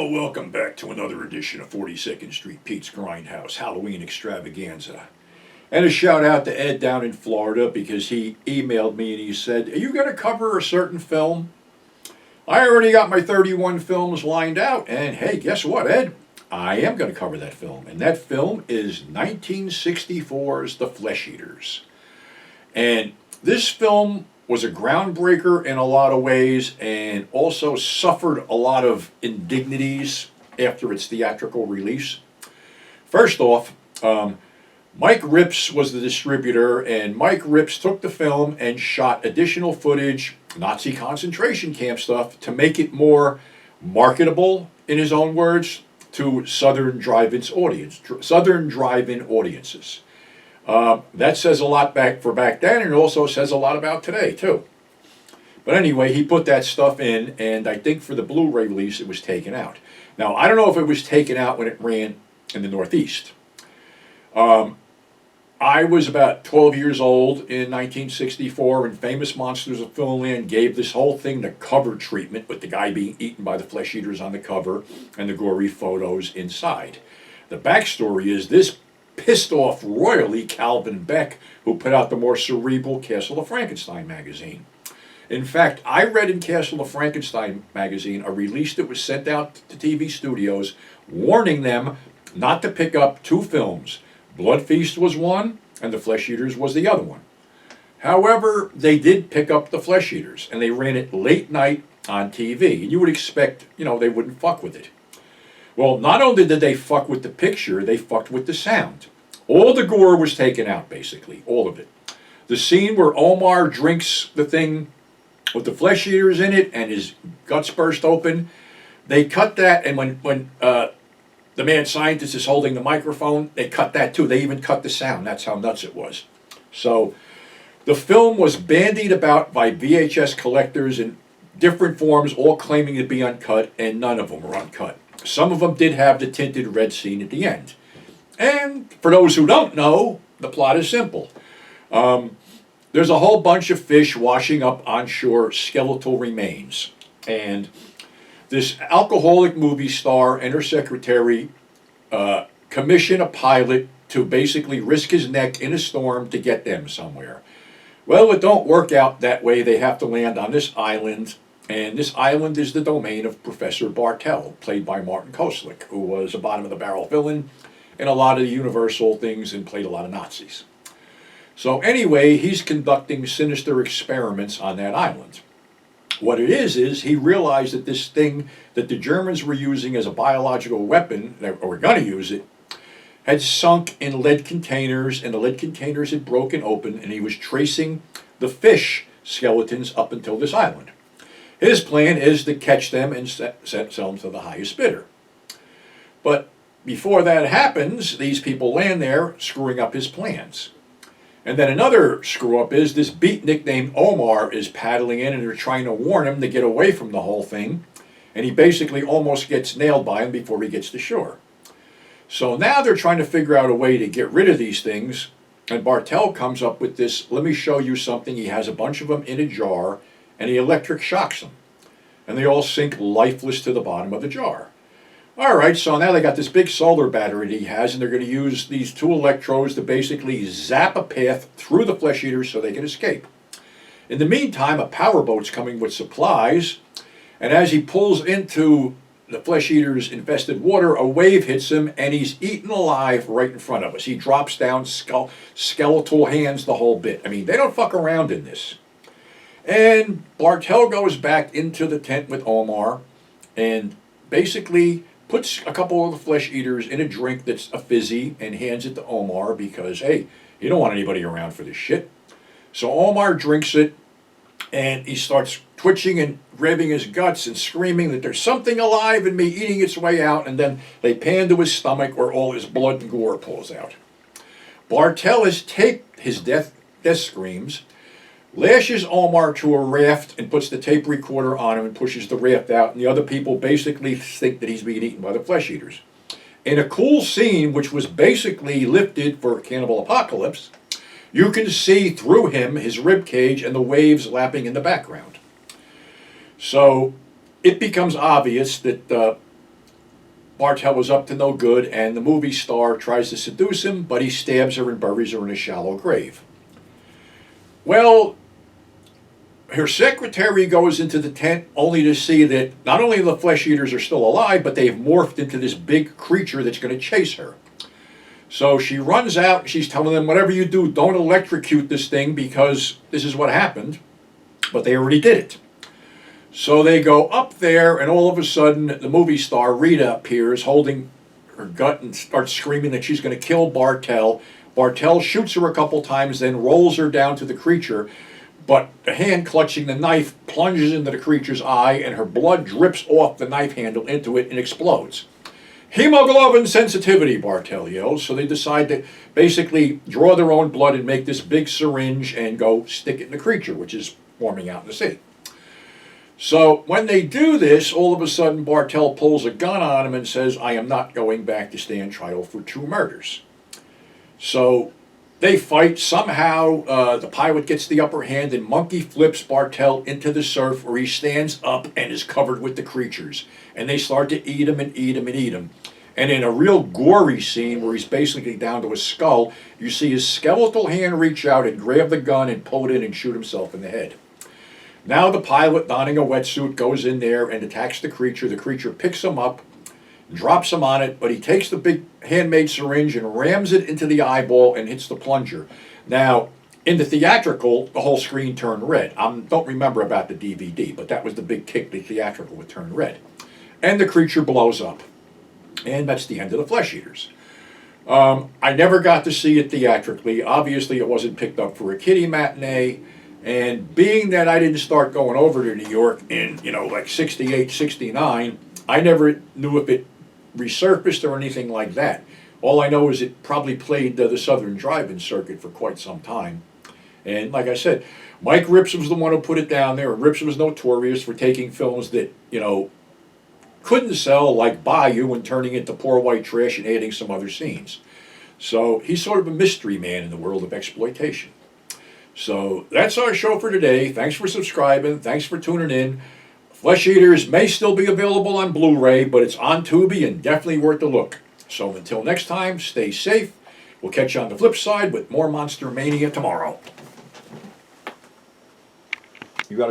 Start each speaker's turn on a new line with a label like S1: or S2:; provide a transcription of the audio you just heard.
S1: Well, welcome back to another edition of 42nd Street Pete's Grindhouse Halloween Extravaganza. And a shout out to Ed down in Florida because he emailed me and he said, "Are you going to cover a certain film?" I already got my 31 films lined out, and hey, guess what, Ed? I am going to cover that film, and that film is 1964's The Flesh Eaters. And this film was a groundbreaker in a lot of ways and also suffered a lot of indignities after its theatrical release. First off, Mike Rips was the distributor, and Mike Rips took the film and shot additional footage, Nazi concentration camp stuff, to make it more marketable, in his own words, to Southern drive-in audiences. That says a lot back then, and it also says a lot about today, too. But anyway, he put that stuff in, and I think for the Blu-ray release, it was taken out. Now, I don't know if it was taken out when it ran in the Northeast. I was about 12 years old in 1964, and Famous Monsters of Filmland gave this whole thing the cover treatment, with the guy being eaten by the flesh eaters on the cover and the gory photos inside. The backstory is this pissed off royally Calvin Beck, who put out the more cerebral Castle of Frankenstein magazine. In fact, I read in Castle of Frankenstein magazine a release that was sent out to TV studios warning them not to pick up two films. Blood Feast was one, and The Flesh Eaters was the other one. However, they did pick up The Flesh Eaters, and they ran it late night on TV. And you would expect, they wouldn't fuck with it. Well, not only did they fuck with the picture, they fucked with the sound. All the gore was taken out, basically, all of it. The scene where Omar drinks the thing with the flesh eaters in it and his guts burst open, they cut that, and when the mad scientist is holding the microphone, they cut that too. They even cut the sound. That's how nuts it was. So the film was bandied about by VHS collectors in different forms, all claiming to be uncut, and none of them were uncut. Some of them did have the tinted red scene at the end. And for those who don't know, the plot is simple. There's a whole bunch of fish washing up on shore, skeletal remains. And this alcoholic movie star and her secretary commission a pilot to basically risk his neck in a storm to get them somewhere. Well, it don't work out that way. They have to land on this island, and this island is the domain of Professor Bartell, played by Martin Koslick, who was a bottom-of-the-barrel villain in a lot of the Universal things and played a lot of Nazis. So anyway, he's conducting sinister experiments on that island. What it is he realized that this thing that the Germans were using as a biological weapon, or were going to use it, had sunk in lead containers, and the lead containers had broken open, and he was tracing the fish skeletons up until this island. His plan is to catch them and sell them to the highest bidder. But before that happens, these people land there, screwing up his plans. And then another screw-up is this beatnik named Omar is paddling in, and they're trying to warn him to get away from the whole thing. And he basically almost gets nailed by him before he gets to shore. So now they're trying to figure out a way to get rid of these things. And Bartell comes up with this, let me show you something. He has a bunch of them in a jar, and he electric shocks them. And they all sink lifeless to the bottom of the jar. All right, so now they got this big solar battery that he has, and they're going to use these two electrodes to basically zap a path through the flesh eaters so they can escape. In the meantime, a powerboat's coming with supplies, and as he pulls into the flesh eaters' infested water, a wave hits him, and he's eaten alive right in front of us. He drops down, skeletal hands, the whole bit. I mean, they don't fuck around in this. And Bartell goes back into the tent with Omar, and basically puts a couple of the flesh eaters in a drink that's a fizzy and hands it to Omar because, hey, you don't want anybody around for this shit. So Omar drinks it, and he starts twitching and grabbing his guts and screaming that there's something alive in me eating its way out, and then they pan to his stomach where all his blood and gore pulls out. Bartell has taped his death screams, lashes Omar to a raft and puts the tape recorder on him and pushes the raft out, and the other people basically think that he's being eaten by the flesh eaters. In a cool scene, which was basically lifted for Cannibal Apocalypse, you can see through him, his rib cage, and the waves lapping in the background. So it becomes obvious that Bartell was up to no good, and the movie star tries to seduce him, but he stabs her and buries her in a shallow grave. Well, her secretary goes into the tent only to see that not only the flesh eaters are still alive, but they've morphed into this big creature that's going to chase her. So she runs out, she's telling them, whatever you do, don't electrocute this thing because this is what happened. But they already did it. So they go up there, and all of a sudden, the movie star, Rita, appears holding her gut and starts screaming that she's going to kill Bartell. Bartell shoots her a couple times, then rolls her down to the creature. But the hand clutching the knife plunges into the creature's eye, and her blood drips off the knife handle into it and explodes. Hemoglobin sensitivity, Bartell yells. So they decide to basically draw their own blood and make this big syringe and go stick it in the creature, which is forming out in the sea. So when they do this, all of a sudden Bartell pulls a gun on him and says, I am not going back to stand trial for 2 murders. So they fight. Somehow the pilot gets the upper hand and monkey flips Bartell into the surf, where he stands up and is covered with the creatures. And they start to eat him and eat him and eat him. And in a real gory scene where he's basically down to a skull, you see his skeletal hand reach out and grab the gun and pull it in and shoot himself in the head. Now the pilot, donning a wetsuit, goes in there and attacks the creature. The creature picks him up, drops him on it, but he takes the big handmade syringe and rams it into the eyeball and hits the plunger. Now, in the theatrical, the whole screen turned red. I don't remember about the DVD, but that was the big kick. The theatrical would turn red. And the creature blows up. And that's the end of the Flesh Eaters. I never got to see it theatrically. Obviously, it wasn't picked up for a kiddie matinee. And being that I didn't start going over to New York in, like 68, 69, I never knew if it resurfaced or anything like that. All I know is it probably played the Southern Drive-In circuit for quite some time. And like I said, Mike Ripsom's the one who put it down there, and Ripsom was notorious for taking films that, couldn't sell, like Bayou, and turning into poor white trash and adding some other scenes. So he's sort of a mystery man in the world of exploitation. So that's our show for today. Thanks for subscribing. Thanks for tuning in. Flesh Eaters may still be available on Blu-ray, but it's on Tubi and definitely worth a look. So until next time, stay safe. We'll catch you on the flip side with more Monster Mania tomorrow. You got